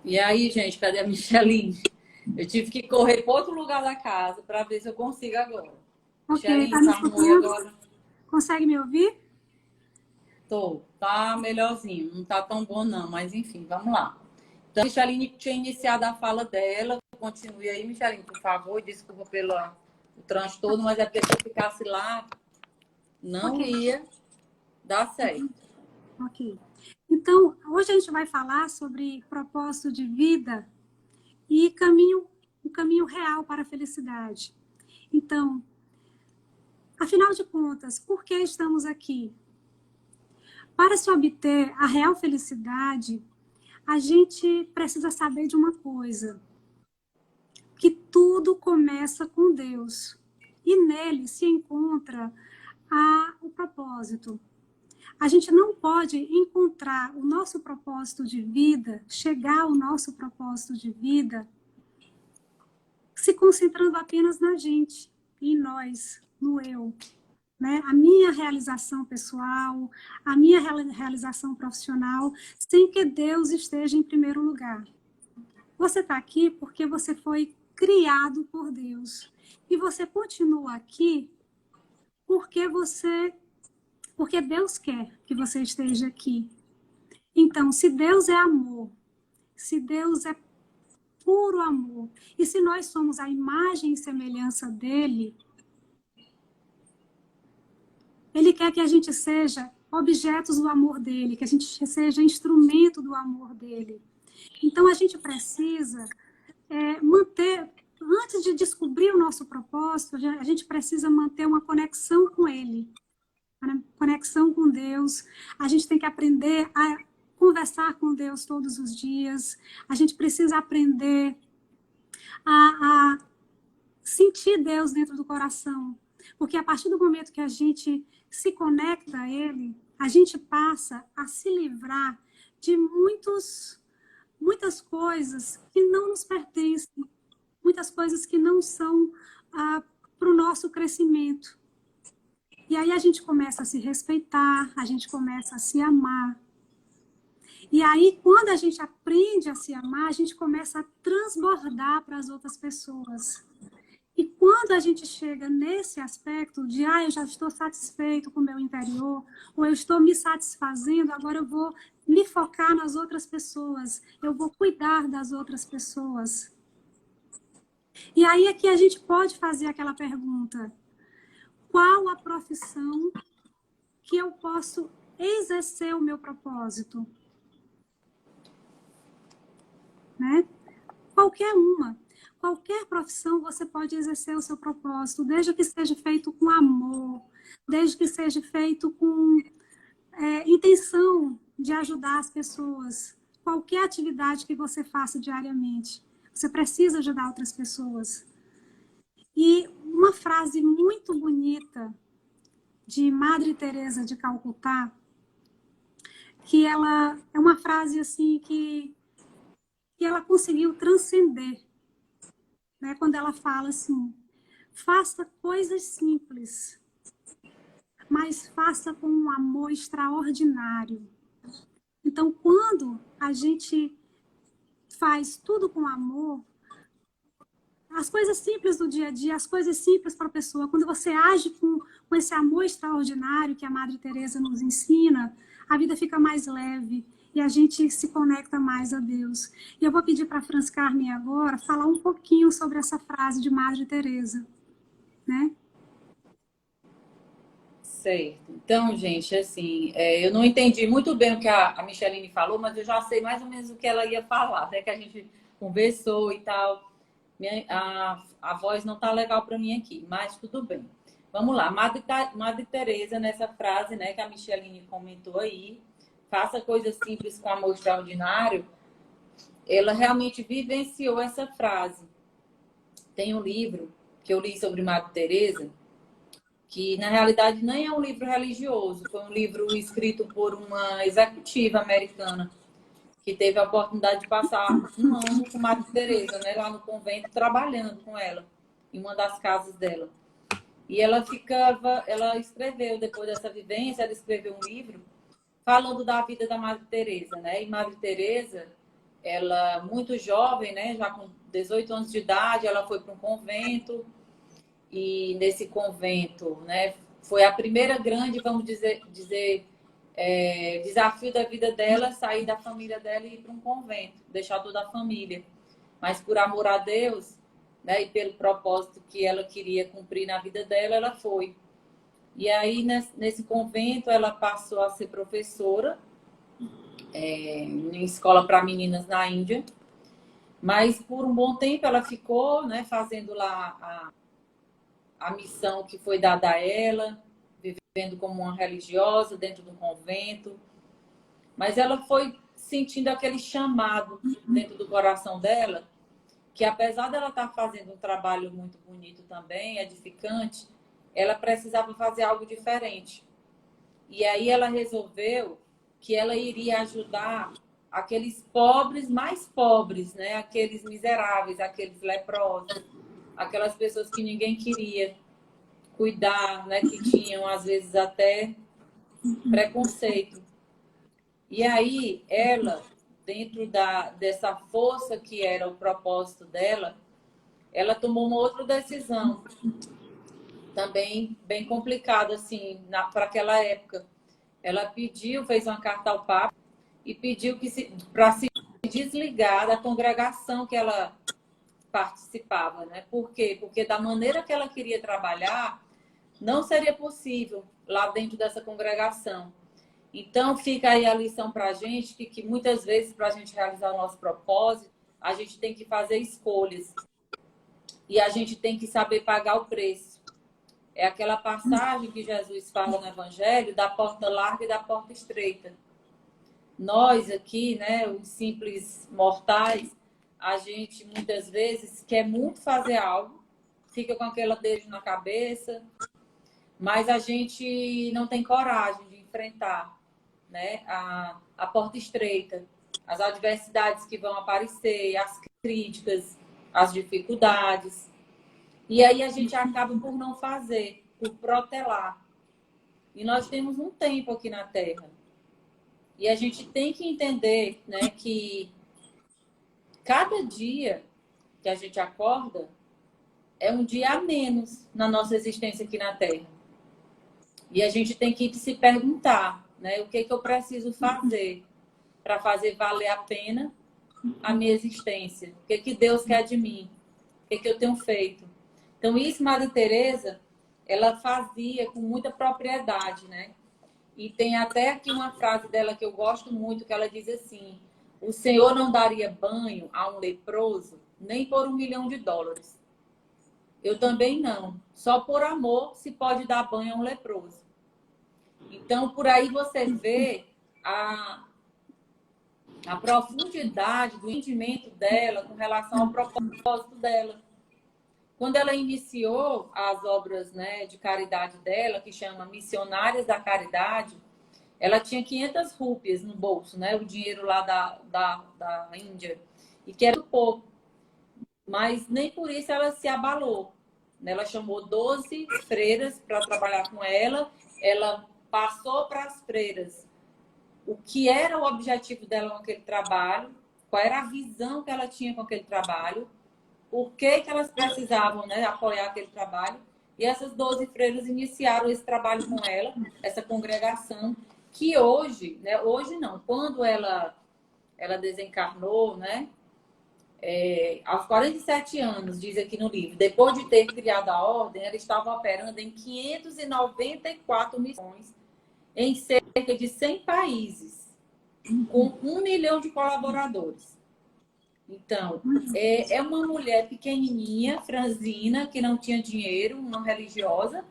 E aí, gente, cadê a Micheline? Eu tive que correr para outro lugar da casa para ver se eu consigo agora. Ok, tá Micheline, me tá ruim escutando? agora? Consegue me ouvir? Tô. Tá melhorzinho. Não tá tão bom, não, mas enfim, vamos lá. Então, a Micheline tinha iniciado a fala dela. Continue aí, Micheline, por favor. Desculpa pelo o transtorno, mas é porque se eu ficasse lá, Ok, não ia dar certo. ok. Então, hoje a gente vai falar sobre propósito de vida e o caminho real para a felicidade. Então, afinal de contas, por que estamos aqui? Para se obter a real felicidade, a gente precisa saber de uma coisa, que tudo começa com Deus. E nele se encontra o propósito. A gente não pode encontrar o nosso propósito de vida, chegar ao nosso propósito de vida, se concentrando apenas na gente, em nós, no eu. Né? A minha realização pessoal, a minha realização profissional, sem que Deus esteja em primeiro lugar. Você está aqui porque você foi criado por Deus. E você continua aqui porque porque Deus quer que você esteja aqui. Então, se Deus é amor, se Deus é puro amor, e se nós somos a imagem e semelhança dele, ele quer que a gente seja objetos do amor dele, que a gente seja instrumento do amor dele. Então, a gente precisa manter, antes de descobrir o nosso propósito, a gente precisa manter uma conexão com ele, uma conexão com Deus. A gente tem que aprender a conversar com Deus todos os dias. A gente precisa aprender a sentir Deus dentro do coração. Porque a partir do momento que a gente se conecta a Ele, a gente passa a se livrar de muitas coisas que não nos pertencem, muitas coisas que não são para o nosso crescimento. E aí a gente começa a se respeitar, a gente começa a se amar. E aí, quando a gente aprende a se amar, a gente começa a transbordar para as outras pessoas. E quando a gente chega nesse aspecto de, eu já estou satisfeito com o meu interior, ou eu estou me satisfazendo, agora eu vou me focar nas outras pessoas, eu vou cuidar das outras pessoas. E aí é que a gente pode fazer aquela pergunta: qual a profissão que eu posso exercer o meu propósito? Né? Qualquer uma. Qualquer profissão você pode exercer o seu propósito, desde que seja feito com amor, desde que seja feito com intenção de ajudar as pessoas. Qualquer atividade que você faça diariamente, você precisa ajudar outras pessoas. E uma frase muito bonita de Madre Teresa de Calcutá, que ela é uma frase assim que ela conseguiu transcender, né? Quando ela fala assim: faça coisas simples, mas faça com um amor extraordinário. Então, quando a gente faz tudo com amor, as coisas simples do dia a dia, as coisas simples para a pessoa, quando você age com esse amor extraordinário que a Madre Teresa nos ensina, a vida fica mais leve e a gente se conecta mais a Deus. E eu vou pedir para a Franz Carmen agora falar um pouquinho sobre essa frase de Madre Teresa, né? Certo. Então, gente, assim, eu não entendi muito bem o que a Micheline falou, mas eu já sei mais ou menos o que ela ia falar, até que a gente conversou e tal. A voz não tá legal para mim aqui, mas tudo bem. Vamos lá. Madre Teresa, nessa frase, né, que a Micheline comentou aí, faça coisas simples com amor extraordinário, ela realmente vivenciou essa frase. Tem um livro que eu li sobre Madre Teresa, que na realidade nem é um livro religioso, foi um livro escrito por uma executiva americana que teve a oportunidade de passar um ano com Madre Teresa, né, lá no convento, trabalhando com ela, em uma das casas dela. E ela escreveu, depois dessa vivência, ela escreveu um livro falando da vida da Madre Teresa, né? E Madre Teresa, ela muito jovem, né? Já com 18 anos de idade, ela foi para um convento. E nesse convento, né? Foi a primeira grande, vamos dizer desafio da vida dela, sair da família dela e ir para um convento, deixar toda a família. Mas por amor a Deus, né, e pelo propósito que ela queria cumprir na vida dela, ela foi. E aí, nesse convento, ela passou a ser professora em escola para meninas na Índia. Mas por um bom tempo ela ficou, né, fazendo lá a missão que foi dada a ela, vivendo como uma religiosa dentro do convento. Mas ela foi sentindo aquele chamado dentro do coração dela, que apesar dela estar fazendo um trabalho muito bonito também, edificante, ela precisava fazer algo diferente. E aí ela resolveu que ela iria ajudar aqueles pobres mais pobres, né? Aqueles miseráveis, aqueles leprosos, aquelas pessoas que ninguém queria cuidar, né? Que tinham, às vezes, até preconceito. E aí ela, dentro dessa força que era o propósito dela, ela tomou uma outra decisão, também bem complicada, assim, para aquela época. Ela pediu, fez uma carta ao Papa e pediu que para se desligar da congregação que ela participava, né? Por quê? Porque da maneira que ela queria trabalhar, não seria possível lá dentro dessa congregação. Então, fica aí a lição para a gente, que muitas vezes, para a gente realizar o nosso propósito, a gente tem que fazer escolhas. E a gente tem que saber pagar o preço. É aquela passagem que Jesus fala no Evangelho da porta larga e da porta estreita. Nós aqui, né, os simples mortais, a gente muitas vezes quer muito fazer algo, fica com aquele desejo na cabeça, mas a gente não tem coragem de enfrentar, né, a porta estreita, as adversidades que vão aparecer, as críticas, as dificuldades. E aí a gente acaba por não fazer, por protelar. E nós temos um tempo aqui na Terra. E a gente tem que entender, né, que cada dia que a gente acorda é um dia a menos na nossa existência aqui na Terra. E a gente tem que se perguntar, né, o que eu preciso fazer para fazer valer a pena a minha existência? O que Deus quer de mim? O que eu tenho feito? Então, isso, Madre Teresa, ela fazia com muita propriedade, né? E tem até aqui uma frase dela que eu gosto muito, que ela diz assim: o Senhor não daria banho a um leproso nem por $1.000.000. Eu também não. Só por amor se pode dar banho a um leproso. Então, por aí você vê a profundidade do entendimento dela com relação ao propósito dela. Quando ela iniciou as obras, né, de caridade dela, que chama Missionárias da Caridade, ela tinha 500 rúpias no bolso, né, o dinheiro lá da Índia, e que era pouco. Mas nem por isso ela se abalou. Ela chamou 12 freiras para trabalhar com ela, ela passou para as freiras o que era o objetivo dela com aquele trabalho, qual era a visão que ela tinha com aquele trabalho, por que elas precisavam, né, apoiar aquele trabalho. E essas 12 freiras iniciaram esse trabalho com ela, essa congregação, que hoje, né, hoje não, quando ela desencarnou, né, aos 47 anos, diz aqui no livro, depois de ter criado a ordem, ela estava operando em 594 missões, em cerca de 100 países, com 1 milhão de colaboradores. Então, é uma mulher pequenininha, franzina, que não tinha dinheiro, uma religiosa,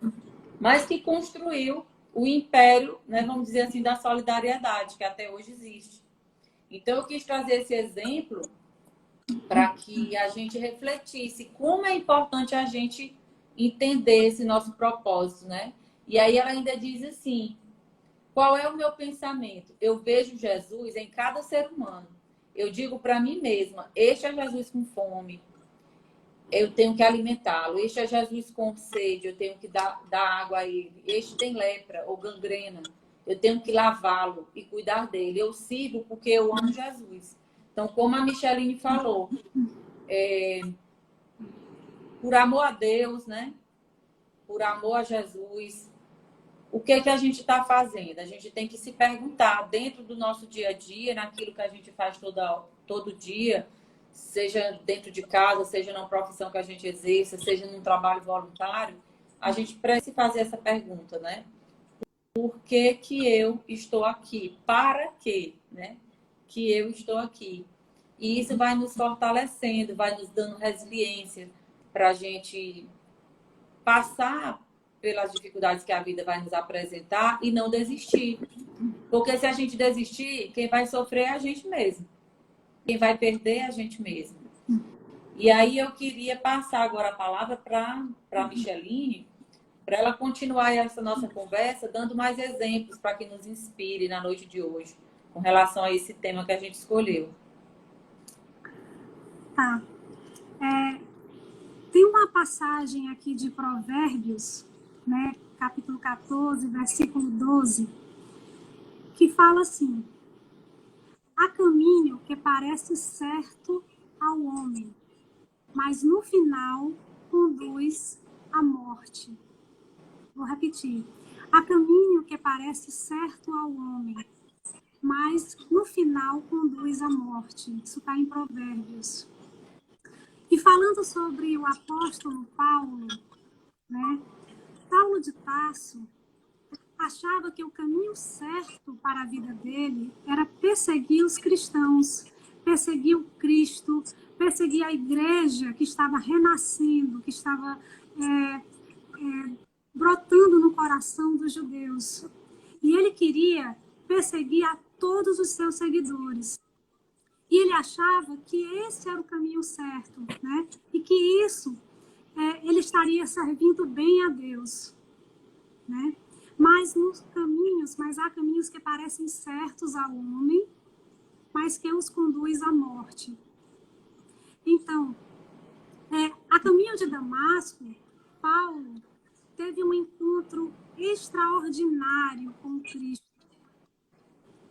mas que construiu o império, né, vamos dizer assim, da solidariedade, que até hoje existe. Então, eu quis trazer esse exemplo para que a gente refletisse como é importante a gente entender esse nosso propósito, né? E aí ela ainda diz assim: qual é o meu pensamento? Eu vejo Jesus em cada ser humano. Eu digo para mim mesma: este é Jesus com fome, eu tenho que alimentá-lo. Este é Jesus com sede, eu tenho que dar água a ele. Este tem lepra ou gangrena, eu tenho que lavá-lo e cuidar dele. Eu sirvo porque eu amo Jesus. Então, como a Micheline falou, por amor a Deus, né? Por amor a Jesus, o que que a gente está fazendo? A gente tem que se perguntar dentro do nosso dia a dia, naquilo que a gente faz todo dia, seja dentro de casa, seja na profissão que a gente exerça, seja num trabalho voluntário, a gente precisa fazer essa pergunta, né? Por que que eu estou aqui? Para quê, né? Que eu estou aqui. E isso vai nos fortalecendo, vai nos dando resiliência para a gente passar pelas dificuldades que a vida vai nos apresentar e não desistir. Porque se a gente desistir, quem vai sofrer é a gente mesmo. Quem vai perder é a gente mesmo. E aí eu queria passar agora a palavra para a Micheline, para ela continuar essa nossa conversa, dando mais exemplos para que nos inspire na noite de hoje, com relação a esse tema que a gente escolheu. Tá. Tem uma passagem aqui de Provérbios, né, capítulo 14, versículo 12, que fala assim: há caminho que parece certo ao homem, mas no final conduz à morte. Vou repetir. Há caminho que parece certo ao homem, mas no final conduz à morte. Isso está em Provérbios. E falando sobre o apóstolo Paulo, né? Paulo de Tarso achava que o caminho certo para a vida dele era perseguir os cristãos, perseguir o Cristo, perseguir a igreja que estava renascendo, que estava brotando no coração dos judeus. E ele queria perseguir a todos os seus seguidores. E ele achava que esse era o caminho certo, né? E que isso ele estaria servindo bem a Deus, né? Mas há caminhos que parecem certos ao homem, mas que os conduz à morte. Então, a caminho de Damasco, Paulo teve um encontro extraordinário com Cristo,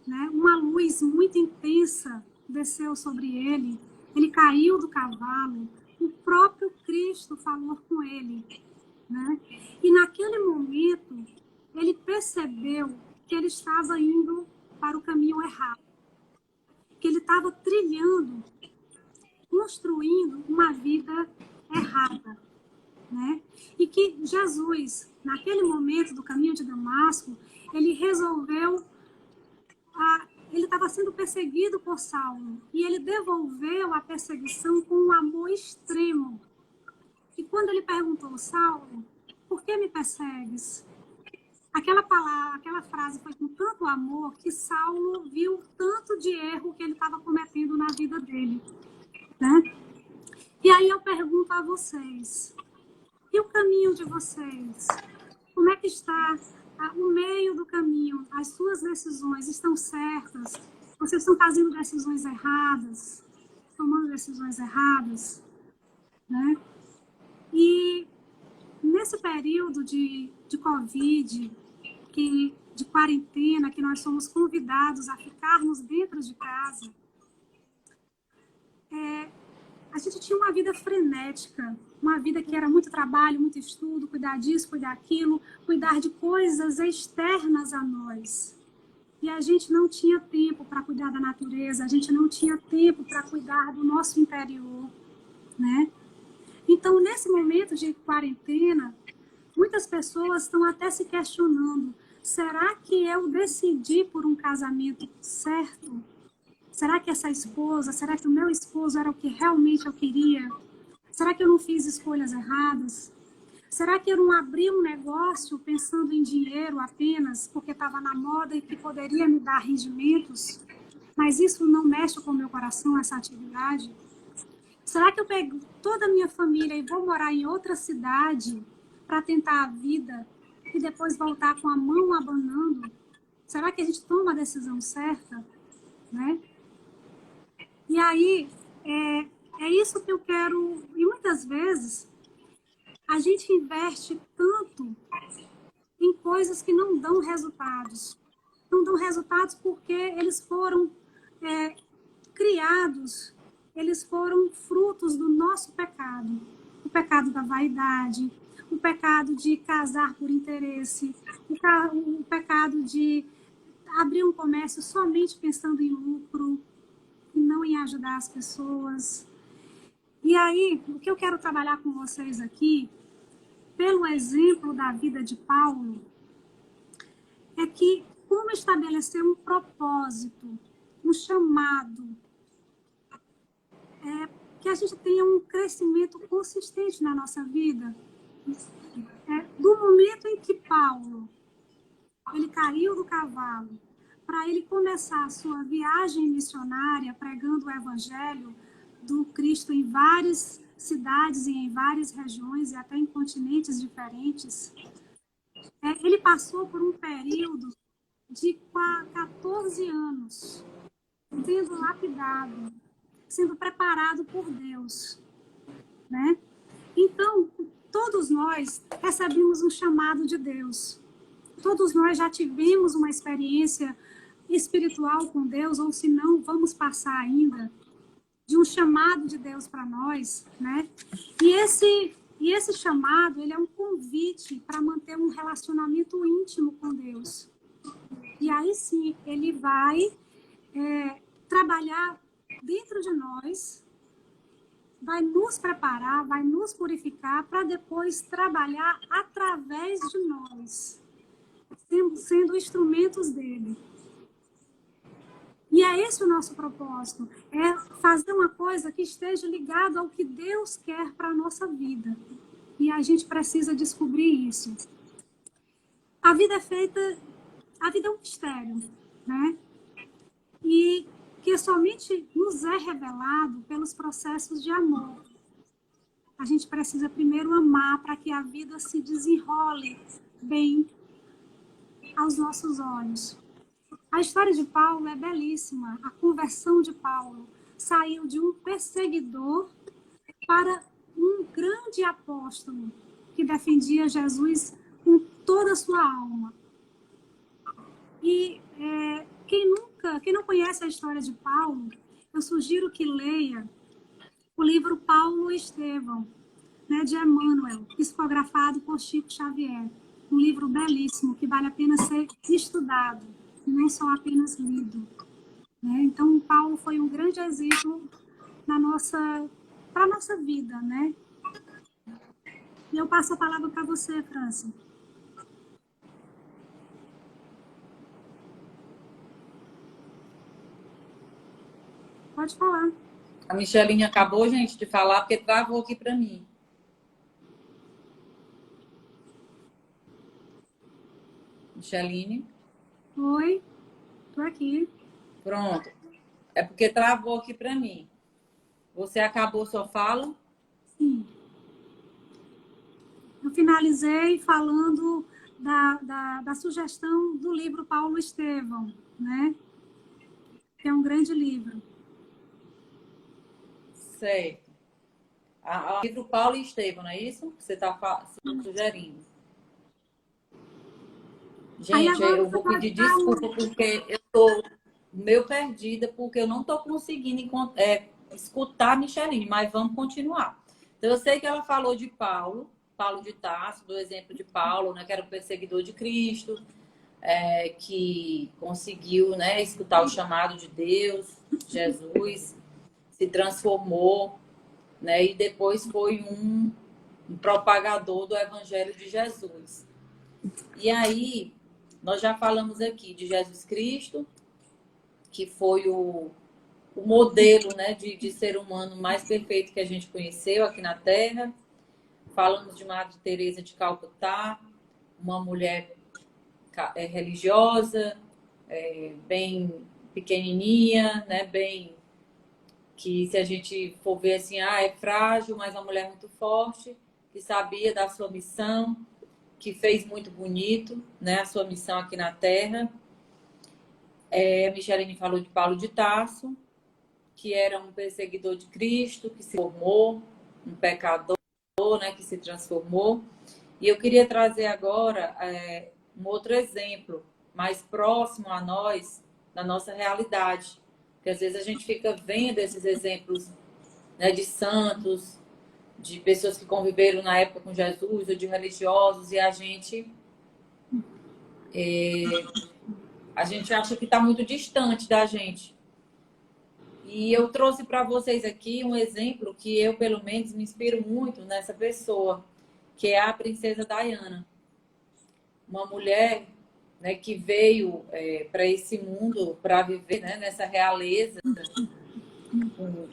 né? Uma luz muito intensa desceu sobre ele, ele caiu do cavalo, o próprio Cristo falou com ele, né? E naquele momento, ele percebeu que ele estava indo para o caminho errado, que ele estava trilhando, construindo uma vida errada, né? E que Jesus, naquele momento do caminho de Damasco, ele resolveu ele estava sendo perseguido por Saulo e ele devolveu a perseguição com um amor extremo. E quando ele perguntou, Saulo, por que me persegues? Aquela frase foi com tanto amor que Saulo viu o tanto de erro que ele estava cometendo na vida dele, né? E aí eu pergunto a vocês, e o caminho de vocês? Como é que está o meio do caminho? As suas decisões estão certas? Vocês estão fazendo decisões erradas? Tomando decisões erradas? Né? E nesse período de Covid, de quarentena, que nós somos convidados a ficarmos dentro de casa, a gente tinha uma vida frenética, uma vida que era muito trabalho, muito estudo, cuidar disso, cuidar daquilo, cuidar de coisas externas a nós. E a gente não tinha tempo para cuidar da natureza, a gente não tinha tempo para cuidar do nosso interior, né? Então, nesse momento de quarentena, muitas pessoas estão até se questionando, será que eu decidi por um casamento certo? Será que será que o meu esposo era o que realmente eu queria? Será que eu não fiz escolhas erradas? Será que eu não abri um negócio pensando em dinheiro apenas porque estava na moda e que poderia me dar rendimentos? Mas isso não mexe com o meu coração, essa atividade? Será que eu pego toda a minha família e vou morar em outra cidade para tentar a vida e depois voltar com a mão abanando? Será que a gente toma a decisão certa? Né? E aí, é isso que eu quero. E muitas vezes, a gente investe tanto em coisas que não dão resultados. Não dão resultados porque eles foram criados, eles foram frutos do nosso pecado. O pecado da vaidade, o pecado de casar por interesse, o pecado de abrir um comércio somente pensando em lucro e não em ajudar as pessoas. E aí, o que eu quero trabalhar com vocês aqui, pelo exemplo da vida de Paulo, é que como estabelecer um propósito, um chamado, que a gente tenha um crescimento consistente na nossa vida. Do momento em que Paulo ele caiu do cavalo para ele começar a sua viagem missionária pregando o evangelho do Cristo em várias cidades e em várias regiões e até em continentes diferentes, ele passou por um período de 14 anos sendo lapidado, sendo preparado por Deus, né? Então, todos nós recebemos um chamado de Deus. Todos nós já tivemos uma experiência espiritual com Deus, ou se não, vamos passar ainda, de um chamado de Deus para nós, né? E esse chamado, ele é um convite para manter um relacionamento íntimo com Deus. E aí sim, ele vai trabalhar dentro de nós, vai nos preparar, vai nos purificar para depois trabalhar através de nós, sendo instrumentos dele. E é esse o nosso propósito, é fazer uma coisa que esteja ligada ao que Deus quer para a nossa vida. E a gente precisa descobrir isso. A vida é um mistério, né? E que somente nos é revelado pelos processos de amor. A gente precisa primeiro amar para que a vida se desenrole bem aos nossos olhos. A história de Paulo é belíssima. A conversão de Paulo saiu de um perseguidor para um grande apóstolo que defendia Jesus com toda a sua alma. E quem não conhece a história de Paulo, eu sugiro que leia o livro Paulo e Estevão, né, de Emmanuel, psicografado por Chico Xavier. Um livro belíssimo que vale a pena ser estudado, não só apenas lido. Né? Então, Paulo foi um grande exemplo para a nossa vida. Né? E eu passo a palavra para você, França. Pode falar. A Micheline acabou, gente, de falar, porque travou aqui para mim. Micheline? Oi, estou aqui. Pronto. É porque travou aqui para mim. Você acabou sua fala? Sim. Eu finalizei falando da sugestão do livro Paulo e Estevão, né? Que é um grande livro. Certo. O livro Paulo e Estevão, não é isso que você está sugerindo? Gente, eu vou pedir desculpa porque eu estou meio perdida, porque eu não estou conseguindo escutar a Micheline, mas vamos continuar. Então, eu sei que ela falou de Paulo de Tarso, do exemplo de Paulo, né, que era o perseguidor de Cristo, que conseguiu, né, escutar o chamado de Deus, Jesus, se transformou, né, e depois foi um propagador do Evangelho de Jesus. E aí, nós já falamos aqui de Jesus Cristo, que foi o modelo, né, de ser humano mais perfeito que a gente conheceu aqui na Terra. Falamos de Madre Teresa de Calcutá, uma mulher religiosa, bem pequenininha, né, bem que se a gente for ver assim, é frágil, mas uma mulher muito forte, que sabia da sua missão, que fez muito bonito, né, a sua missão aqui na Terra. A Micheline falou de Paulo de Tarso, que era um perseguidor de Cristo, que se formou, um pecador, né, que se transformou. E eu queria trazer agora um outro exemplo, mais próximo a nós, da nossa realidade, Porque às vezes a gente fica vendo esses exemplos, né, de santos, de pessoas que conviveram na época com Jesus, ou de religiosos, e a gente acha que está muito distante da gente. E eu trouxe para vocês aqui um exemplo que eu, pelo menos, me inspiro muito nessa pessoa, que é a princesa Diana. Uma mulher, né, que veio para esse mundo para viver, né, nessa realeza, com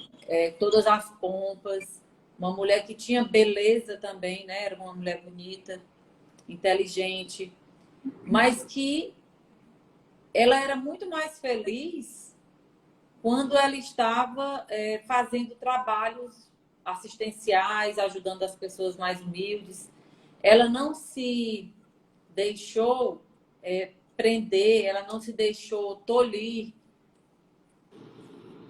todas as pompas. Uma mulher que tinha beleza também, né? Era uma mulher bonita, inteligente, mas que ela era muito mais feliz quando ela estava fazendo trabalhos assistenciais, ajudando as pessoas mais humildes. Ela não se deixou prender, ela não se deixou tolir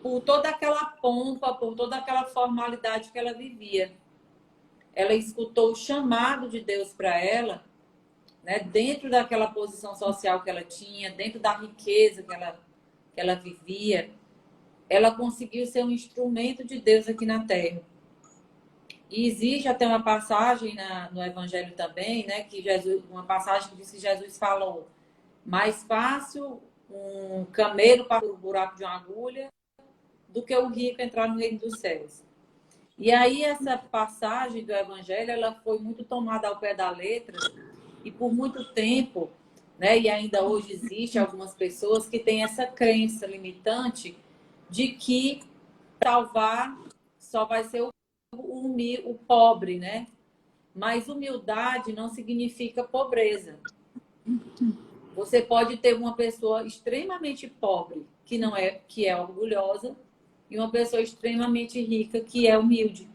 por toda aquela pompa, por toda aquela formalidade que ela vivia. Ela escutou o chamado de Deus para ela, né, dentro daquela posição social que ela tinha, dentro da riqueza que ela vivia. Ela conseguiu ser um instrumento de Deus aqui na Terra. E existe até uma passagem no Evangelho também, né, que Jesus, uma passagem que diz que Jesus falou: mais fácil um camelo para o buraco de uma agulha do que o rico entrar no reino dos céus. E aí essa passagem do Evangelho, ela foi muito tomada ao pé da letra, e por muito tempo, né, e ainda hoje existe algumas pessoas que têm essa crença limitante de que salvar só vai ser o pobre, né? Mas humildade não significa pobreza. Você pode ter uma pessoa extremamente pobre, que é orgulhosa, e uma pessoa extremamente rica, que é humilde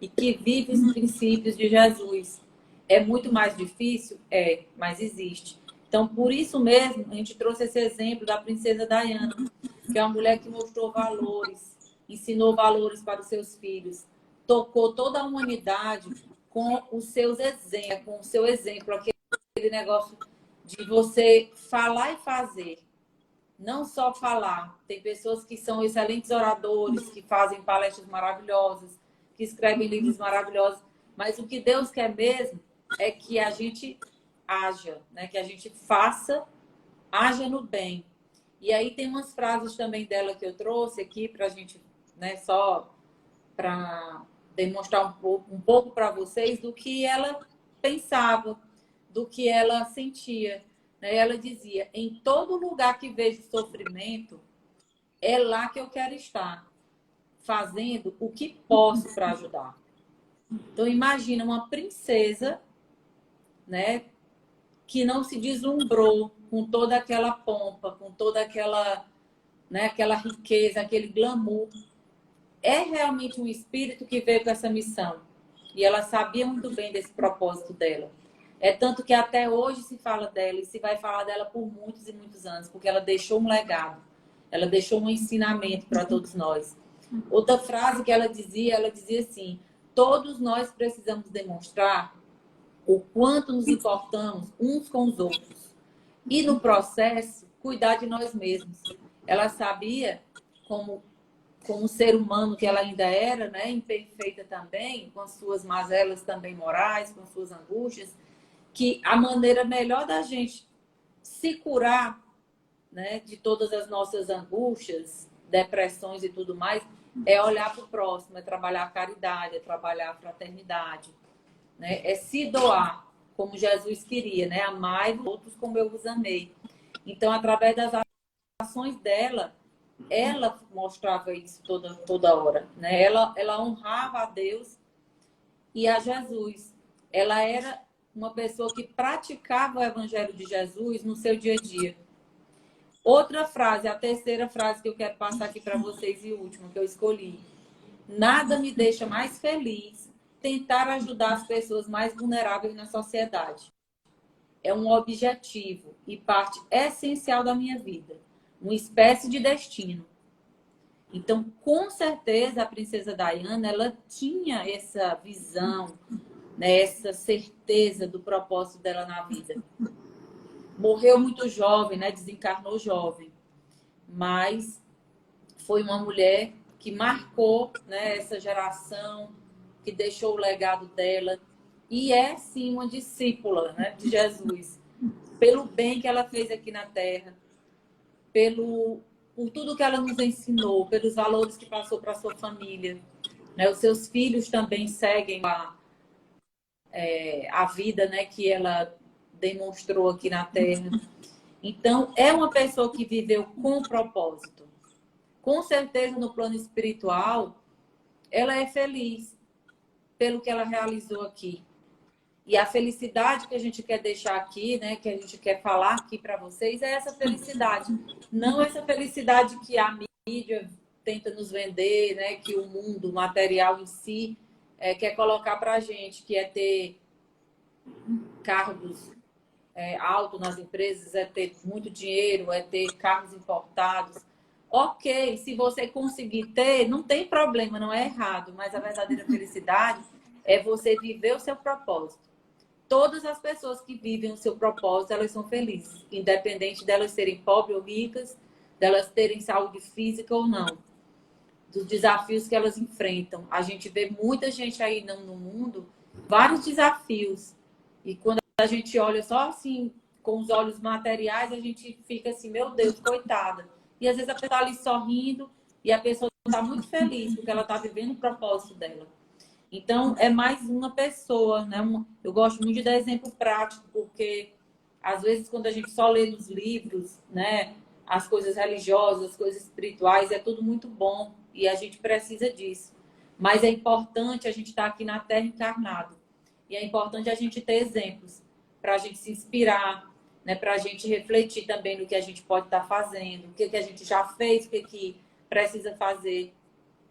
e que vive os princípios de Jesus. É muito mais difícil? É, mas existe. Então, por isso mesmo, a gente trouxe esse exemplo da princesa Diana, que é uma mulher que mostrou valores, ensinou valores para os seus filhos, tocou toda a humanidade com os seus exemplos, com o seu exemplo, aquele negócio de você falar e fazer. Não só falar. Tem pessoas que são excelentes oradores, que fazem palestras maravilhosas, que escrevem livros maravilhosos. Mas o que Deus quer mesmo é que a gente haja, né? Que a gente faça, haja no bem. E aí tem umas frases também dela que eu trouxe aqui para a gente, né? Só para demonstrar um pouco para vocês do que ela pensava, do que ela sentia. Ela dizia: em todo lugar que vejo sofrimento, é lá que eu quero estar, fazendo o que posso para ajudar. Então, imagina uma princesa, né, que não se deslumbrou com toda aquela pompa, com toda aquela, né, aquela riqueza, aquele glamour. É realmente um espírito que veio com essa missão. E ela sabia muito bem desse propósito dela. É tanto que até hoje se fala dela e se vai falar dela por muitos e muitos anos, porque ela deixou um legado, ela deixou um ensinamento para todos nós. Outra frase que ela dizia assim: todos nós precisamos demonstrar o quanto nos importamos uns com os outros e, no processo, cuidar de nós mesmos. Ela sabia, como ser humano que ela ainda era, né, imperfeita também, com as suas mazelas também morais, com suas angústias, que a maneira melhor da gente se curar, né, de todas as nossas angústias, depressões e tudo mais, é olhar para o próximo, é trabalhar a caridade, é trabalhar a fraternidade, né, é se doar, como Jesus queria, né, amai outros como eu vos amei. Então, através das ações dela, ela mostrava isso toda hora, né? Ela honrava a Deus e a Jesus. Ela era uma pessoa que praticava o evangelho de Jesus no seu dia a dia. Outra frase, a terceira frase que eu quero passar aqui para vocês e última que eu escolhi: nada me deixa mais feliz tentar ajudar as pessoas mais vulneráveis na sociedade. É um objetivo e parte essencial da minha vida, uma espécie de destino. Então, com certeza, a princesa Diana, ela tinha essa visão, né, essa certeza do propósito dela na vida. Morreu muito jovem, né, desencarnou jovem, mas foi uma mulher que marcou, né, essa geração, que deixou o legado dela. E é, sim, uma discípula, né, de Jesus. Pelo bem que ela fez aqui na Terra, por tudo que ela nos ensinou, pelos valores que passou para a sua família. Né? Os seus filhos também seguem a vida, né, que ela demonstrou aqui na Terra. Então, é uma pessoa que viveu com propósito. Com certeza, no plano espiritual, ela é feliz pelo que ela realizou aqui. E a felicidade que a gente quer deixar aqui, né, que a gente quer falar aqui para vocês, é essa felicidade. Não essa felicidade que a mídia tenta nos vender, né, que o mundo material em si quer colocar para a gente, que é ter cargos altos nas empresas, é ter muito dinheiro, é ter carros importados. Ok, se você conseguir ter, não tem problema, não é errado, mas a verdadeira felicidade é você viver o seu propósito. Todas as pessoas que vivem o seu propósito, elas são felizes, independente delas serem pobres ou ricas, delas terem saúde física ou não, dos desafios que elas enfrentam. A gente vê muita gente aí no mundo, vários desafios. E quando a gente olha só assim, com os olhos materiais, a gente fica assim, meu Deus, coitada. E às vezes a pessoa está ali sorrindo e a pessoa está muito feliz porque ela está vivendo o propósito dela. Então, é mais uma pessoa, né? Eu gosto muito de dar exemplo prático, porque às vezes quando a gente só lê nos livros, né, as coisas religiosas, as coisas espirituais, é tudo muito bom e a gente precisa disso. Mas é importante a gente estar aqui na Terra encarnado. E é importante a gente ter exemplos para a gente se inspirar, né, para a gente refletir também no que a gente pode estar fazendo, o que a gente já fez, o que precisa fazer.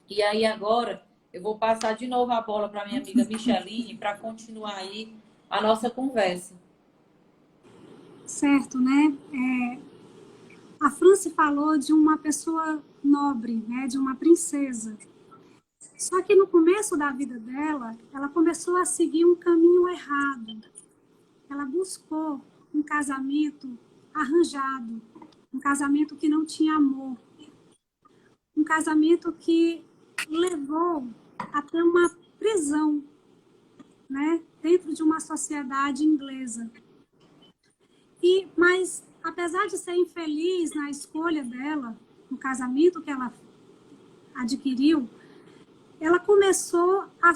E aí agora eu vou passar de novo a bola para minha amiga Micheline para continuar aí a nossa conversa. Certo, né? A Franci falou de uma pessoa nobre, né? De uma princesa. Só que no começo da vida dela, ela começou a seguir um caminho errado. Ela buscou um casamento arranjado, um casamento que não tinha amor, um casamento que levou até uma prisão, né, dentro de uma sociedade inglesa. Mas, apesar de ser infeliz na escolha dela, no casamento que ela adquiriu, ela começou a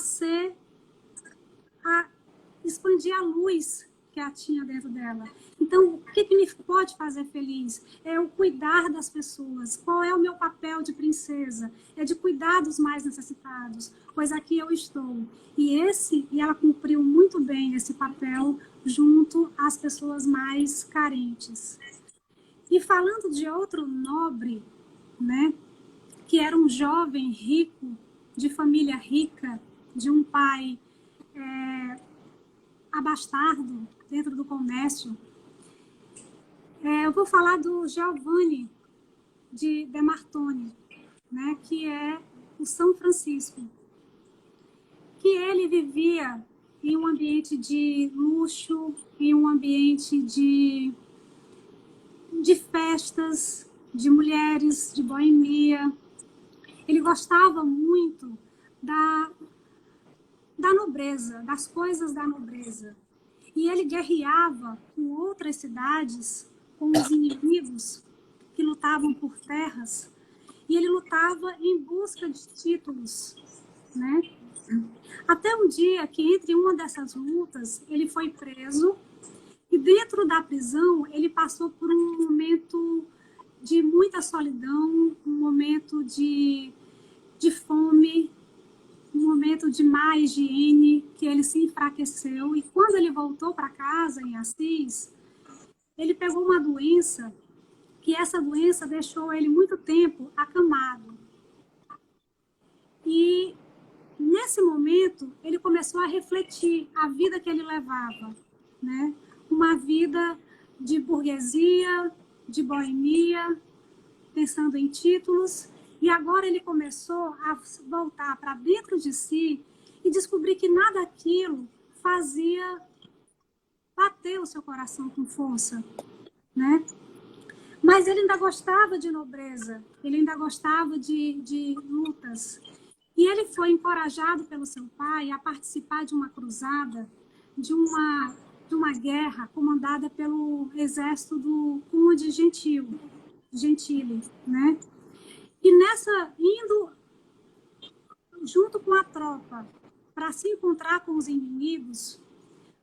expandir a luz que ela tinha dentro dela. Então, o que me pode fazer feliz? É o cuidar das pessoas. Qual é o meu papel de princesa? É de cuidar dos mais necessitados, pois aqui eu estou. E ela cumpriu muito bem esse papel junto às pessoas mais carentes. E falando de outro nobre, né, que era um jovem rico, de família rica, de um pai abastardo dentro do comércio, eu vou falar do Giovanni de Martoni, né, que é o São Francisco, que ele vivia em um ambiente de luxo, em um ambiente de festas, de mulheres, de boemia. Ele gostava muito da nobreza, das coisas da nobreza. E ele guerreava com outras cidades, com os inimigos que lutavam por terras, e ele lutava em busca de títulos, né? Até um dia que, entre uma dessas lutas, ele foi preso, e dentro da prisão ele passou por um momento de muita solidão, um momento de fome, um momento de má higiene, que ele se enfraqueceu. E quando ele voltou para casa, em Assis, ele pegou uma doença, que essa doença deixou ele muito tempo acamado. E nesse momento, ele começou a refletir a vida que ele levava, né? Uma vida de burguesia, de boemia, pensando em títulos. E agora ele começou a voltar para dentro de si e descobrir que nada daquilo fazia bater o seu coração com força, né? Mas ele ainda gostava de nobreza, ele ainda gostava de lutas. E ele foi encorajado pelo seu pai a participar de uma cruzada, de uma guerra comandada pelo exército do Conde Gentile, né? E indo junto com a tropa para se encontrar com os inimigos,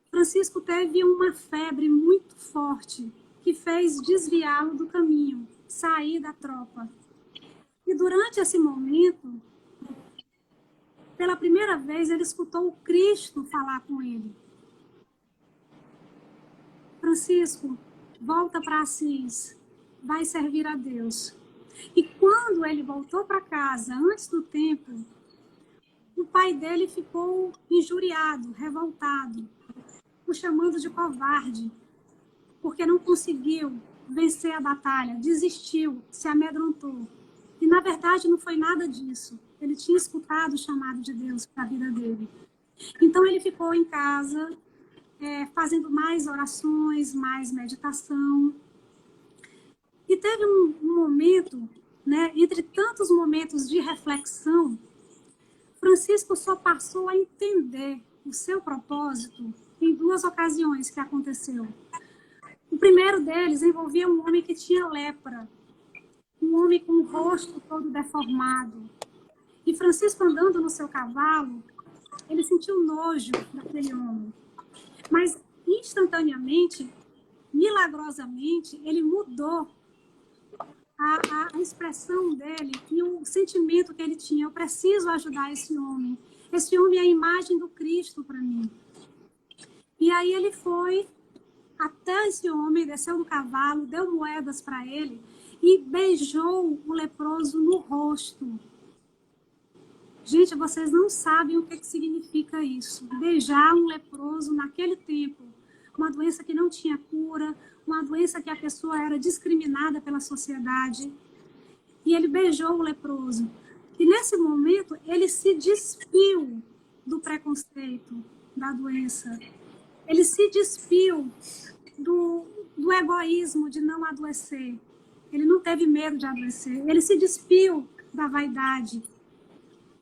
Francisco teve uma febre muito forte que fez desviá-lo do caminho, sair da tropa. E durante esse momento, pela primeira vez, ele escutou o Cristo falar com ele. Francisco, volta para Assis, vai servir a Deus. E quando ele voltou para casa, antes do tempo, o pai dele ficou injuriado, revoltado, o chamando de covarde, porque não conseguiu vencer a batalha, desistiu, se amedrontou. E, na verdade, não foi nada disso. Ele tinha escutado o chamado de Deus para a vida dele. Então, ele ficou em casa, fazendo mais orações, mais meditação. E teve um momento, né, entre tantos momentos de reflexão, Francisco só passou a entender o seu propósito em 2 ocasiões que aconteceu. O primeiro deles envolvia um homem que tinha lepra, um homem com o rosto todo deformado. E Francisco, andando no seu cavalo, ele sentiu nojo daquele homem. Mas, instantaneamente, milagrosamente, ele mudou a expressão dele e o sentimento que ele tinha. Eu preciso ajudar esse homem. Esse homem é a imagem do Cristo para mim. E aí ele foi até esse homem, desceu do cavalo, deu moedas para ele e beijou o leproso no rosto. Gente, vocês não sabem o que significa isso. Beijar um leproso naquele tempo. Uma doença que não tinha cura, uma doença que a pessoa era discriminada pela sociedade. E ele beijou o leproso. E nesse momento, ele se despiu do preconceito, da doença. Ele se despiu do egoísmo de não adoecer. Ele não teve medo de adoecer. Ele se despiu da vaidade.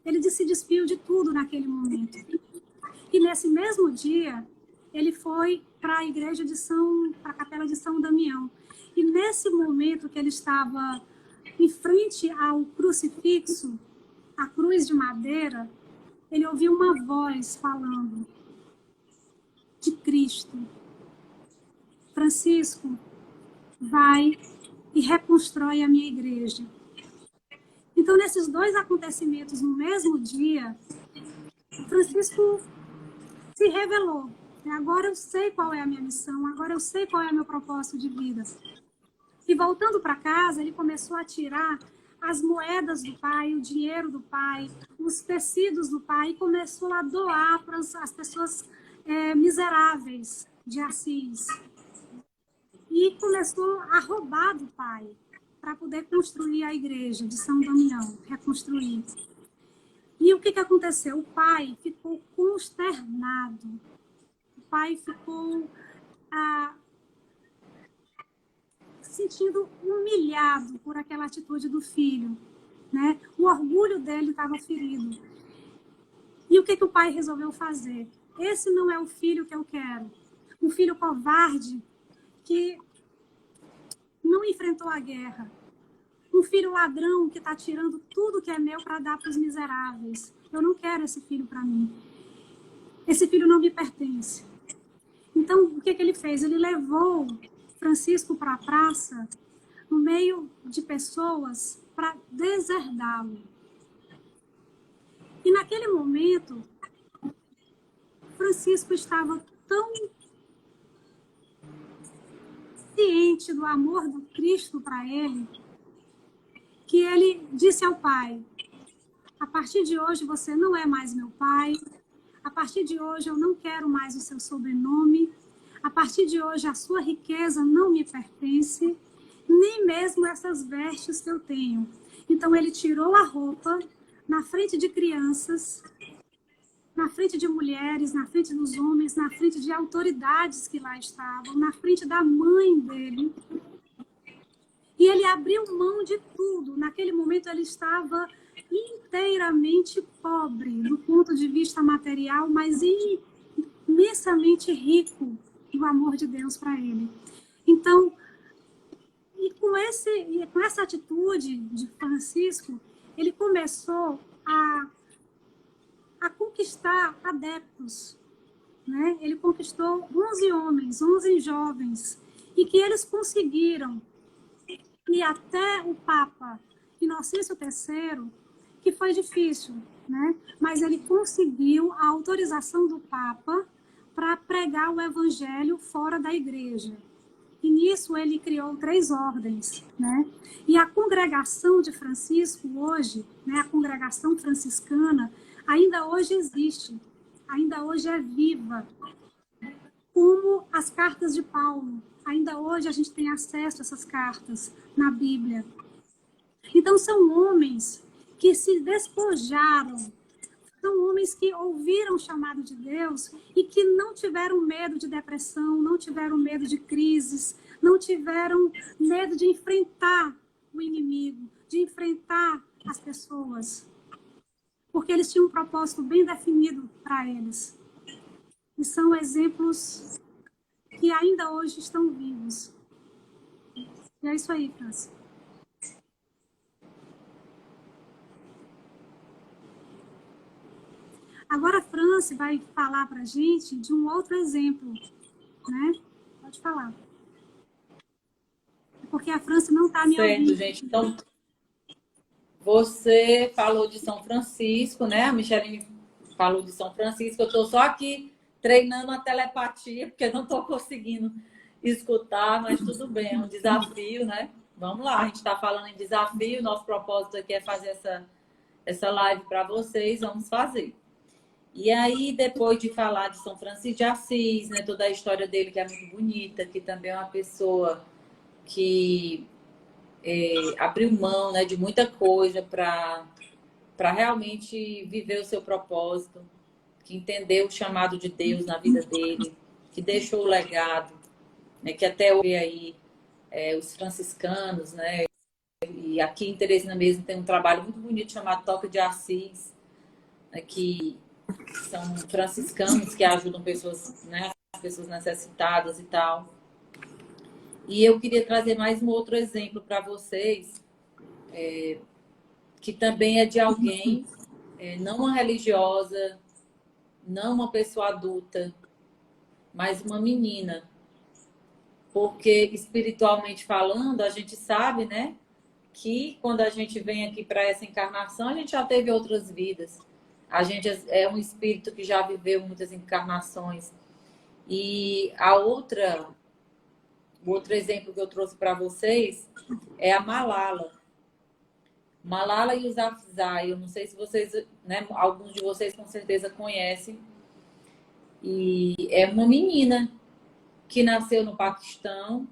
Ele se despiu de tudo naquele momento. E nesse mesmo dia, ele foi para a igreja para a capela de São Damião. E nesse momento que ele estava em frente ao crucifixo, a cruz de madeira, ele ouviu uma voz falando de Cristo. Francisco, vai e reconstrói a minha igreja. Então, nesses 2 acontecimentos no mesmo dia, Francisco se revelou. Agora eu sei qual é a minha missão, agora eu sei qual é o meu propósito de vida. E voltando para casa, ele começou a tirar as moedas do pai, o dinheiro do pai, os tecidos do pai, e começou a doar para as pessoas miseráveis de Assis. E começou a roubar do pai para poder construir a igreja de São Damião, reconstruir. E o que aconteceu? O pai ficou consternado. O pai ficou sentindo humilhado por aquela atitude do filho, né? O orgulho dele estava ferido. E o que o pai resolveu fazer? Esse não é o filho que eu quero. Um filho covarde que não enfrentou a guerra. Um filho ladrão que está tirando tudo que é meu para dar para os miseráveis. Eu não quero esse filho para mim. Esse filho não me pertence. Então, o que ele fez? Ele levou Francisco para a praça, no meio de pessoas, para deserdá-lo. E naquele momento, Francisco estava tão ciente do amor do Cristo para ele, que ele disse ao pai: a partir de hoje você não é mais meu pai, a partir de hoje eu não quero mais o seu sobrenome, a partir de hoje a sua riqueza não me pertence, nem mesmo essas vestes que eu tenho. Então ele tirou a roupa na frente de crianças, na frente de mulheres, na frente dos homens, na frente de autoridades que lá estavam, na frente da mãe dele. E ele abriu mão de tudo. Naquele momento ele estava inteiramente pobre do ponto de vista material, mas imensamente rico no amor de Deus para ele. Então, com essa atitude de Francisco, ele começou a conquistar adeptos, né? Ele conquistou 11 homens, 11 jovens, e que eles conseguiram ir até o Papa Inocêncio III, que foi difícil, né? Mas ele conseguiu a autorização do Papa para pregar o evangelho fora da igreja. E nisso ele criou 3 ordens, né? E a congregação de Francisco hoje, né, a congregação franciscana, ainda hoje existe, ainda hoje é viva, como as cartas de Paulo. Ainda hoje a gente tem acesso a essas cartas na Bíblia. Então são homens que se despojaram, são homens que ouviram o chamado de Deus e que não tiveram medo de depressão, não tiveram medo de crises, não tiveram medo de enfrentar o inimigo, de enfrentar as pessoas, porque eles tinham um propósito bem definido para eles. E são exemplos que ainda hoje estão vivos. E é isso aí, França. Agora a França vai falar para a gente de um outro exemplo, né? Pode falar. Porque a França não está me ouvindo. Certo, gente. Então, você falou de São Francisco, né? A Micheline falou de São Francisco. Eu estou só aqui treinando a telepatia, porque não estou conseguindo escutar, mas tudo bem, é um desafio, né? Vamos lá, a gente está falando em desafio, nosso propósito aqui é fazer essa live para vocês, vamos fazer. E aí, depois de falar de São Francisco de Assis, né, toda a história dele que é muito bonita, que também é uma pessoa que abriu mão, né, de muita coisa para realmente viver o seu propósito, que entendeu o chamado de Deus na vida dele, que deixou o legado, né, que até hoje aí os franciscanos, né, e aqui em Teresina mesmo tem um trabalho muito bonito chamado Toque de Assis, né, que são franciscanos que ajudam pessoas, né, as pessoas necessitadas e tal. E eu queria trazer mais um outro exemplo para vocês, que também é de alguém, não uma religiosa, não uma pessoa adulta, mas uma menina. Porque espiritualmente falando, a gente sabe, né, que quando a gente vem aqui para essa encarnação, a gente já teve outras vidas. A gente é um espírito que já viveu muitas encarnações. E o outro exemplo que eu trouxe para vocês é a Malala. Malala Yousafzai, eu não sei se vocês, né, alguns de vocês com certeza conhecem. E é uma menina que nasceu no Paquistão,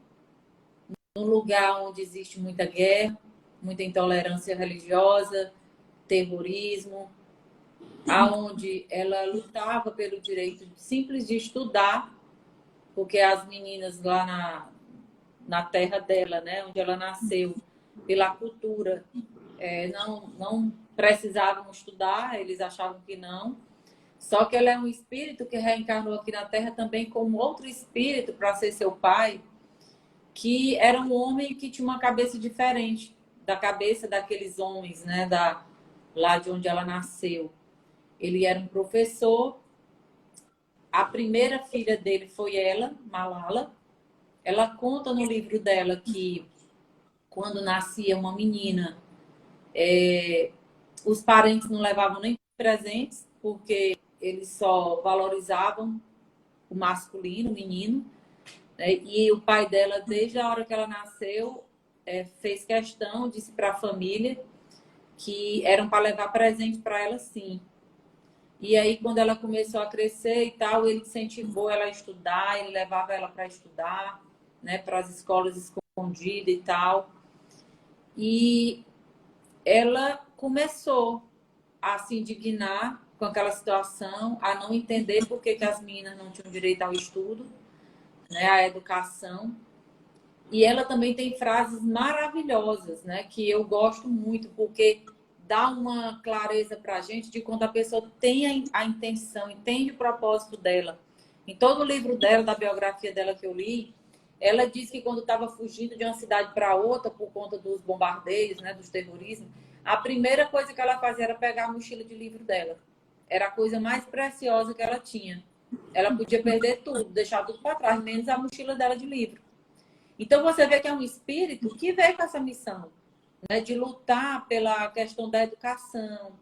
num lugar onde existe muita guerra, muita intolerância religiosa, terrorismo, aonde ela lutava pelo direito simples de estudar, porque as meninas lá na terra dela, né, onde ela nasceu, pela cultura, não precisavam estudar, eles achavam que não. Só que ela é um espírito que reencarnou aqui na Terra também como outro espírito para ser seu pai, que era um homem que tinha uma cabeça diferente da cabeça daqueles homens, né, lá de onde ela nasceu. Ele era um professor. A primeira filha dele foi ela, Malala. Ela conta no livro dela que quando nascia uma menina, os parentes não levavam nem presentes, porque eles só valorizavam o masculino, o menino, né? E o pai dela, desde a hora que ela nasceu, fez questão, disse para a família que eram para levar presente para ela, sim. E aí, quando ela começou a crescer e tal, ele incentivou ela a estudar, ele levava ela para estudar, né, para as escolas escondidas e tal. E ela começou a se indignar com aquela situação, a não entender por que as meninas não tinham direito ao estudo, né, à educação. E ela também tem frases maravilhosas, né? Que eu gosto muito, porque dá uma clareza para a gente de quando a pessoa tem a intenção, entende o propósito dela. Em todo o livro dela, da biografia dela que eu li, ela diz que quando estava fugindo de uma cidade para outra por conta dos bombardeios, né, dos terrorismos, a primeira coisa que ela fazia era pegar a mochila de livro dela. Era a coisa mais preciosa que ela tinha. Ela podia perder tudo, deixar tudo para trás, menos a mochila dela de livro. Então você vê que é um espírito que veio com essa missão, né, de lutar pela questão da educação,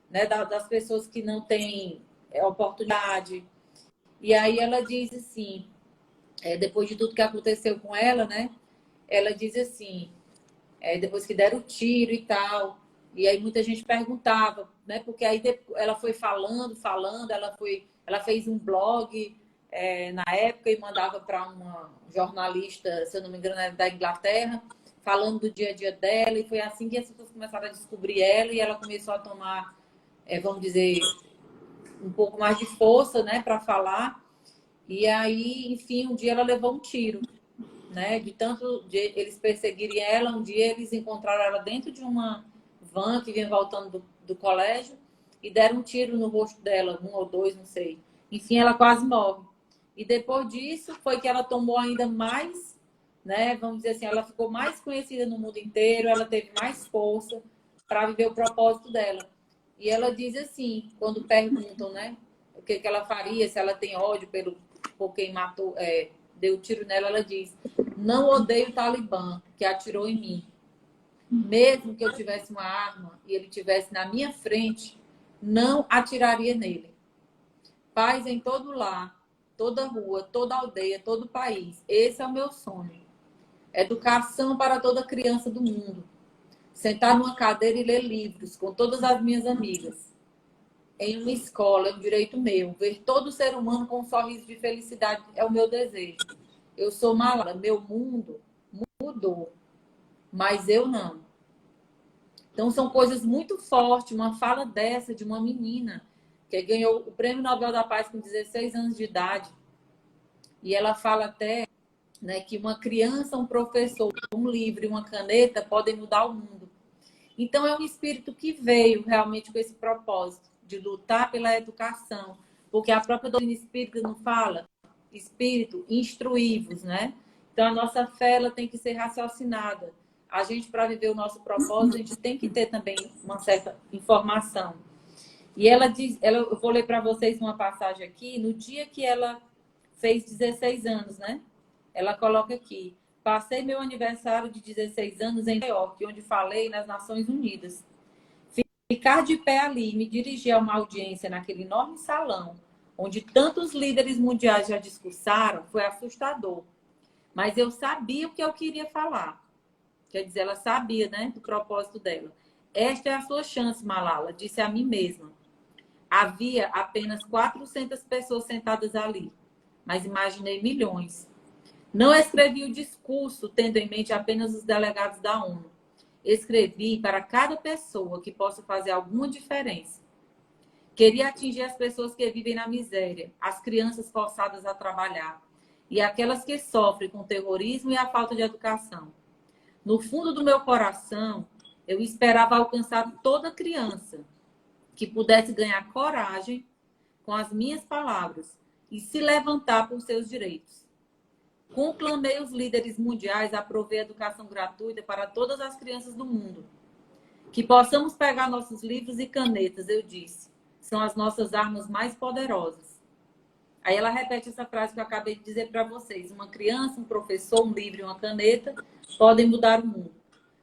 né, das pessoas que não têm oportunidade. E aí ela diz assim, depois de tudo que aconteceu com ela, né, ela diz assim, depois que deram o tiro e tal, e aí muita gente perguntava, né, porque aí ela foi falando, ela fez um blog na época e mandava para uma jornalista, se eu não me engano, era da Inglaterra, falando do dia a dia dela, e foi assim que as pessoas começaram a descobrir ela, e ela começou a tomar, vamos dizer, um pouco mais de força, né, para falar. E aí, enfim, um dia ela levou um tiro, né? De tanto de eles perseguirem ela, um dia eles encontraram ela dentro de uma van que vinha voltando do colégio e deram um tiro no rosto dela, um ou dois, não sei. Enfim, ela quase morre. E depois disso foi que ela tomou ainda mais, né? Vamos dizer assim, ela ficou mais conhecida no mundo inteiro, ela teve mais força para viver o propósito dela. E ela diz assim, quando perguntam, né? O que ela faria, se ela tem ódio por quem matou, deu tiro nela, ela diz: não odeio o Talibã que atirou em mim. Mesmo que eu tivesse uma arma e ele tivesse na minha frente, não atiraria nele. Paz em todo lar, toda rua, toda aldeia, todo país. Esse é o meu sonho. Educação para toda criança do mundo. Sentar numa cadeira e ler livros com todas as minhas amigas. Em uma escola, é um direito meu. Ver todo ser humano com um sorriso de felicidade é o meu desejo. Eu sou Malala, meu mundo mudou, mas eu não. Então são coisas muito fortes, uma fala dessa de uma menina que ganhou o Prêmio Nobel da Paz com 16 anos de idade. E ela fala até, né, que uma criança, um professor, um livro e uma caneta podem mudar o mundo. Então é um espírito que veio realmente com esse propósito de lutar pela educação, porque a própria doutrina espírita não fala espírito instruí-vos, né? Então a nossa fé ela tem que ser raciocinada. A gente, para viver o nosso propósito, a gente tem que ter também uma certa informação. E ela diz, eu vou ler para vocês uma passagem aqui, no dia que ela fez 16 anos, né? Ela coloca aqui: passei meu aniversário de 16 anos em Nova York, onde falei nas Nações Unidas. Ficar de pé ali e me dirigir a uma audiência naquele enorme salão, onde tantos líderes mundiais já discursaram, foi assustador. Mas eu sabia o que eu queria falar. Quer dizer, ela sabia, né, do propósito dela. Esta é a sua chance, Malala, disse a mim mesma. Havia apenas 400 pessoas sentadas ali, mas imaginei milhões. Não escrevi o discurso tendo em mente apenas os delegados da ONU. Escrevi para cada pessoa que possa fazer alguma diferença. Queria atingir as pessoas que vivem na miséria, as crianças forçadas a trabalhar e aquelas que sofrem com o terrorismo e a falta de educação. No fundo do meu coração, eu esperava alcançar toda criança que pudesse ganhar coragem com as minhas palavras e se levantar por seus direitos. Conclamei os líderes mundiais a prover educação gratuita para todas as crianças do mundo. Que possamos pegar nossos livros e canetas, eu disse, são as nossas armas mais poderosas. Aí ela repete essa frase que eu acabei de dizer para vocês. Uma criança, um professor, um livro e uma caneta podem mudar o mundo.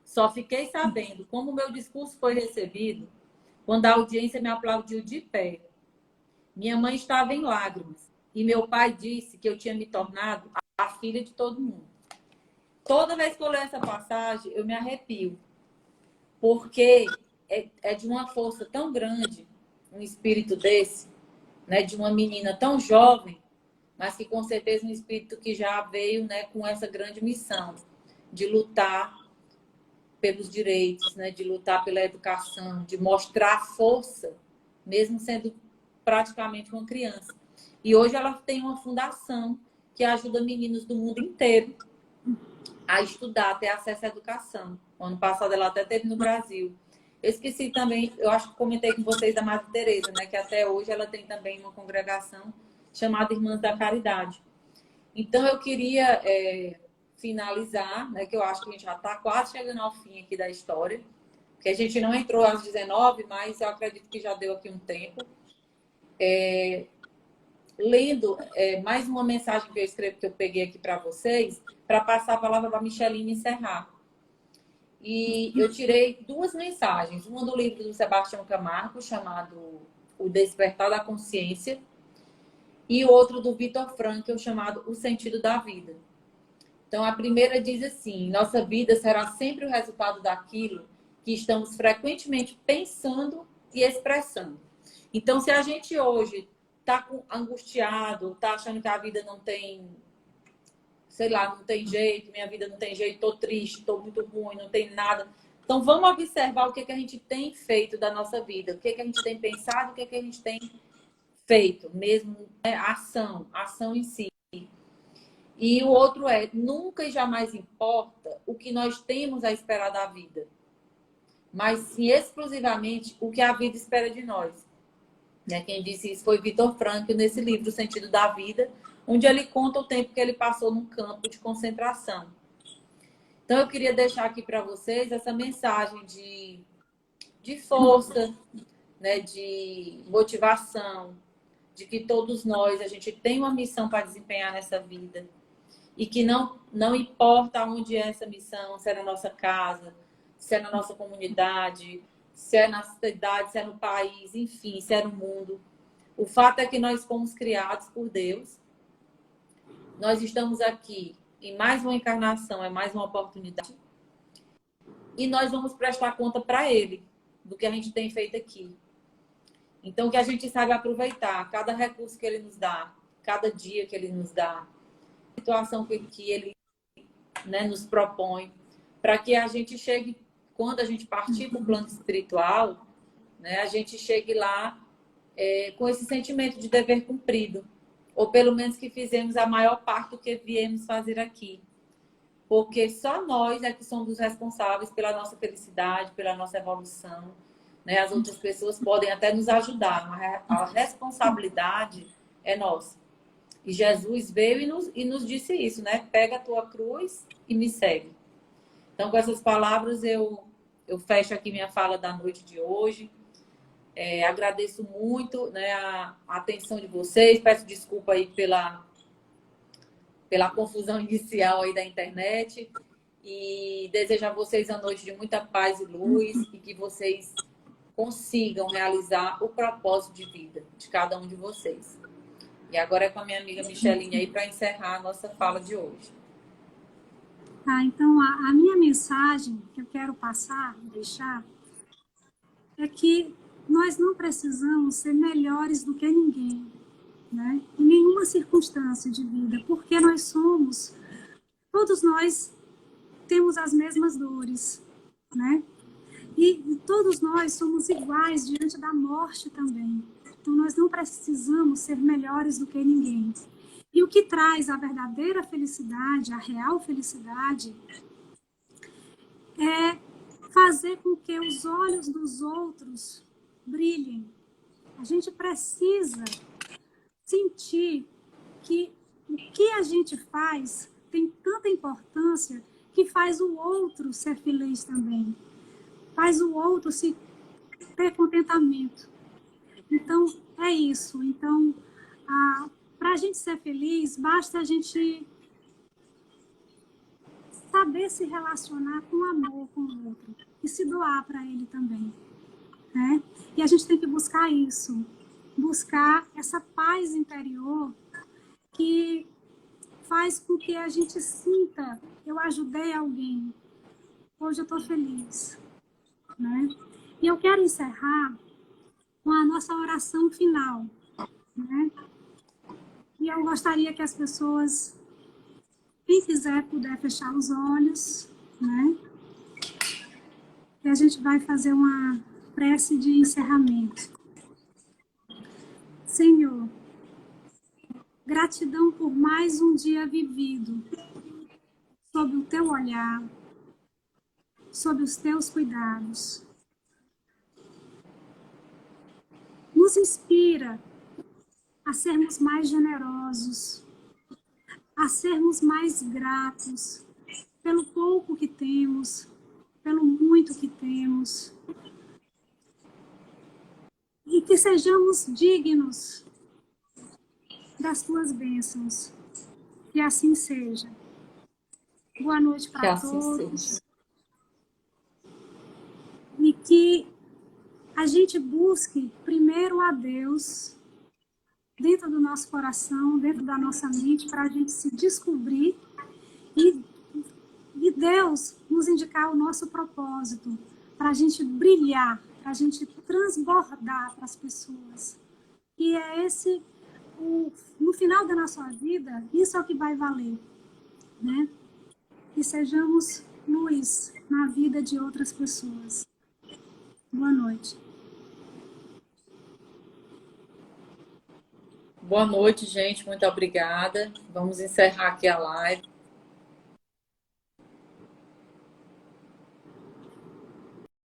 Só fiquei sabendo como o meu discurso foi recebido quando a audiência me aplaudiu de pé. Minha mãe estava em lágrimas e meu pai disse que eu tinha me tornado a filha de todo mundo. Toda vez que eu leio essa passagem, eu me arrepio, porque é de uma força tão grande, um espírito desse, né, de uma menina tão jovem, mas que com certeza um espírito que já veio, né, com essa grande missão de lutar pelos direitos, né, de lutar pela educação, de mostrar força, mesmo sendo praticamente uma criança. E hoje ela tem uma fundação que ajuda meninos do mundo inteiro a estudar, ter acesso à educação. O ano passado ela até esteve no Brasil. Eu esqueci também, eu acho que comentei com vocês da Madre Teresa, né? Que até hoje ela tem também uma congregação chamada Irmãs da Caridade. Então eu queria finalizar, né? Que eu acho que a gente já está quase chegando ao fim aqui da história. Porque a gente não entrou às 19, mas eu acredito que já deu aqui um tempo. Lendo mais uma mensagem que eu escrevo, que eu peguei aqui para vocês, para passar a palavra para a Micheline encerrar. E eu tirei duas mensagens. Uma do livro do Sebastião Camargo, chamado O Despertar da Consciência, e outro do Viktor Frankl, chamado O Sentido da Vida. Então, a primeira diz assim: nossa vida será sempre o resultado daquilo que estamos frequentemente pensando e expressando. Então, se a gente hoje está angustiado, está achando que a vida não tem, sei lá, não tem jeito, minha vida não tem jeito, estou triste, estou muito ruim, não tem nada. Então, vamos observar o que a gente tem feito da nossa vida, o que a gente tem pensado, o que a gente tem feito, mesmo ação em si. E o outro nunca e jamais importa o que nós temos a esperar da vida, mas sim exclusivamente o que a vida espera de nós. Quem disse isso foi Viktor Frankl, nesse livro O Sentido da Vida, onde ele conta o tempo que ele passou num campo de concentração. Então, eu queria deixar aqui para vocês essa mensagem de força, né, de motivação, de que todos nós, a gente tem uma missão para desempenhar nessa vida. E que não importa onde é essa missão, se é na nossa casa, se é na nossa comunidade, se é na cidade, se é no país, enfim, se é no mundo. O fato é que nós fomos criados por Deus. Nós estamos aqui em mais uma encarnação, é mais uma oportunidade. E nós vamos prestar conta para Ele do que a gente tem feito aqui. Então, que a gente saiba aproveitar cada recurso que Ele nos dá, cada dia que Ele nos dá, a situação que Ele, né, nos propõe, para que a gente chegue, quando a gente partir para o plano espiritual, né, a gente chegue lá com esse sentimento de dever cumprido, ou pelo menos que fizemos a maior parte do que viemos fazer aqui. Porque só nós é que somos os responsáveis pela nossa felicidade, pela nossa evolução. Né? As outras pessoas podem até nos ajudar, mas a responsabilidade é nossa. E Jesus veio e nos disse isso, né? Pega a tua cruz e me segue. Então, com essas palavras, eu fecho aqui minha fala da noite de hoje. Agradeço muito, né, a atenção de vocês. Peço desculpa aí pela confusão inicial aí da internet. E desejo a vocês uma noite de muita paz e luz e que vocês consigam realizar o propósito de vida de cada um de vocês. E agora é com a minha amiga Micheline aí para encerrar a nossa fala de hoje. Então a minha mensagem que eu quero deixar, é que nós não precisamos ser melhores do que ninguém, né? Em nenhuma circunstância de vida, porque todos nós temos as mesmas dores, né? E todos nós somos iguais diante da morte também. Então, nós não precisamos ser melhores do que ninguém. E o que traz a verdadeira felicidade, a real felicidade, é fazer com que os olhos dos outros brilhem. A gente precisa sentir que o que a gente faz tem tanta importância que faz o outro ser feliz também. Faz o outro se ter contentamento. Então, é isso. Então, para a gente ser feliz, basta a gente saber se relacionar com amor com o outro e se doar para ele também, né? E a gente tem que buscar isso, buscar essa paz interior que faz com que a gente sinta: eu ajudei alguém, hoje eu estou feliz, né? E eu quero encerrar com a nossa oração final, né? E eu gostaria que as pessoas, quem quiser, puder fechar os olhos, né? E a gente vai fazer uma prece de encerramento. Senhor, gratidão por mais um dia vivido, sob o teu olhar, sob os teus cuidados. Nos inspira a sermos mais generosos, a sermos mais gratos pelo pouco que temos, pelo muito que temos. E que sejamos dignos das tuas bênçãos. Que assim seja. Boa noite para todos. Seja. E que a gente busque primeiro a Deus dentro do nosso coração, dentro da nossa mente, para a gente se descobrir e Deus nos indicar o nosso propósito, para a gente brilhar, para a gente transbordar para as pessoas. E é esse, no final da nossa vida, isso é o que vai valer, né? Que sejamos luz na vida de outras pessoas. Boa noite. Boa noite, gente. Muito obrigada. Vamos encerrar aqui a live.